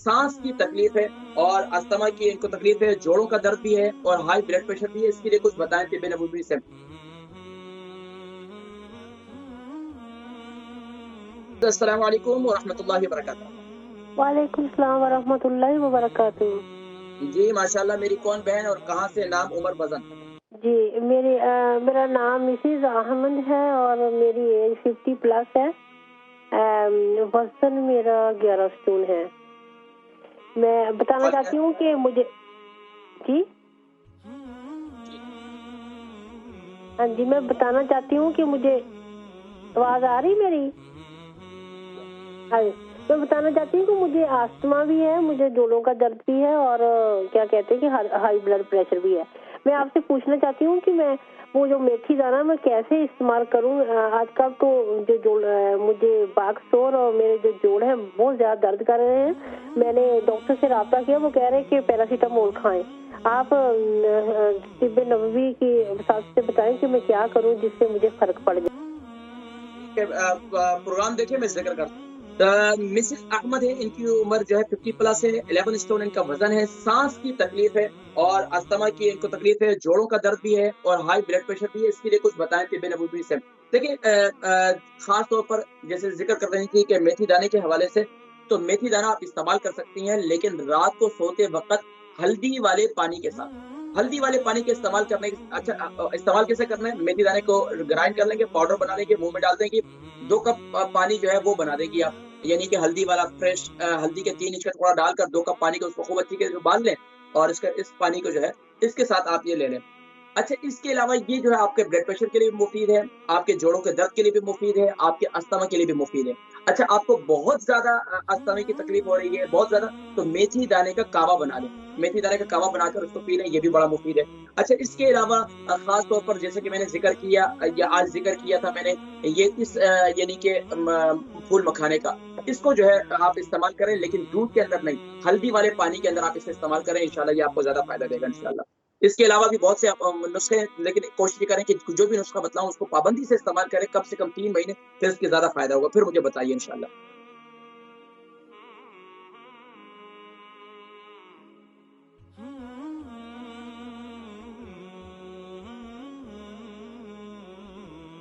सांस की तकलीफ है और अस्थमा की इनको तकलीफ है, जोड़ों का दर्द भी है और हाई ब्लड प्रेशर भी है। इसके लिए कुछ बताएं तिब्बे नबवी से। अस्सलाम वालेकुम व रहमतुल्लाहि व बरकातहू। वालेकुम सलाम व रहमतुल्लाहि व बरकातहू। जी माशाल्लाह, मेरी कौन बहन और कहाँ से? नाम, उम्र, वजन? जी मेरा नाम मिसेज अहमद है और मेरी एज 50 प्लस है। वजन मेरा 11 स्टोन है। मैं बताना चाहती हूँ कि मुझे जी हाँ जी, मैं बताना चाहती हूँ कि मुझे आवाज आ रही मेरी? हाँ, मैं बताना चाहती हूँ कि मुझे अस्थमा भी है, मुझे जोड़ों का दर्द भी है और क्या कहते हैं कि हाई ब्लड प्रेशर भी है। मैं आपसे पूछना चाहती हूँ कि मैं वो जो मेथी दाना मैं कैसे इस्तेमाल करूँ? आजकल तो मुझे बागसोर और मेरे जो जोड़ हैं बहुत ज्यादा दर्द कर रहे हैं। मैंने डॉक्टर से राब्ता किया, वो कह रहे हैं कि पैरासीटामोल खाएं। आप तिब्बे नबवी की हिसाब से बताएं कि मैं क्या करूँ जिससे मुझे फर्क पड़ जाए। प्रोग्राम देखिए, मैं जिक्र करता हूँ। मिसेस अहमद है, इनकी उम्र जो है 50 प्लस है, 11 स्टोन इनका वजन है, सांस की तकलीफ है और अस्थमा की इनको तकलीफ है, जोड़ों का दर्द भी है और हाई ब्लड प्रेशर भी है। इसके लिए कुछ बताएं तिब्बे नबवी से। देखिए, खास तौर पर जैसे जिक्र कर रही थी कि मेथी दाने के हवाले से, तो मेथी दाना आप इस्तेमाल कर सकती हैं, लेकिन रात को सोते वक्त हल्दी वाले पानी के साथ, हल्दी वाले पानी के इस्तेमाल करने इस्तेमाल कैसे करना है? मेथी दाने को ग्राइंड कर लेंगे, पाउडर बना लेंगे, मुंह में डाल देंगे। 2 कप पानी जो है वो बना देगी आप, यानी कि हल्दी वाला फ्रेश हल्दी के 3 इंच का टुकड़ा डालकर 2 कप पानी को उसको खूब अच्छी से उबाल लें और इस पानी को जो है इसके साथ आप ये ले लें। अच्छा, इसके अलावा ये जो है आपके ब्लड प्रेशर के लिए भी मुफीद है, आपके जोड़ों के दर्द के लिए भी मुफीद है, आपके अस्थमा के लिए भी मुफीद है। अच्छा, आपको बहुत ज़्यादा अस्थमा की तकलीफ हो रही है, बहुत ज़्यादा, तो मेथी दाने का कावा बना लें। मेथी दाने का कावा बनाकर उसको पी लें, ये भी बड़ा मुफीद है। अच्छा, इसके अलावा खास तौर पर जैसे कि मैंने ज़िक्र किया या आज ज़िक्र किया था मैंने, ये यानी कि फूल मखाने का, इसको जो है आप इस्तेमाल करें, लेकिन दूध के अंदर नहीं, हल्दी वाले पानी के अंदर आप इसे इस्तेमाल करें, इंशाल्लाह ये आपको ज़्यादा फ़ायदा देगा इंशाल्लाह। इसके अलावा भी बहुत से नुस्खे हैं, लेकिन कोशिश करें कि जो भी नुस्खा बताऊँ उसको पाबंदी से इस्तेमाल करें, कम से कम 3 महीने, फिर इसके ज़्यादा फ़ायदा होगा। फिर मुझे बताइए इंशाल्लाह।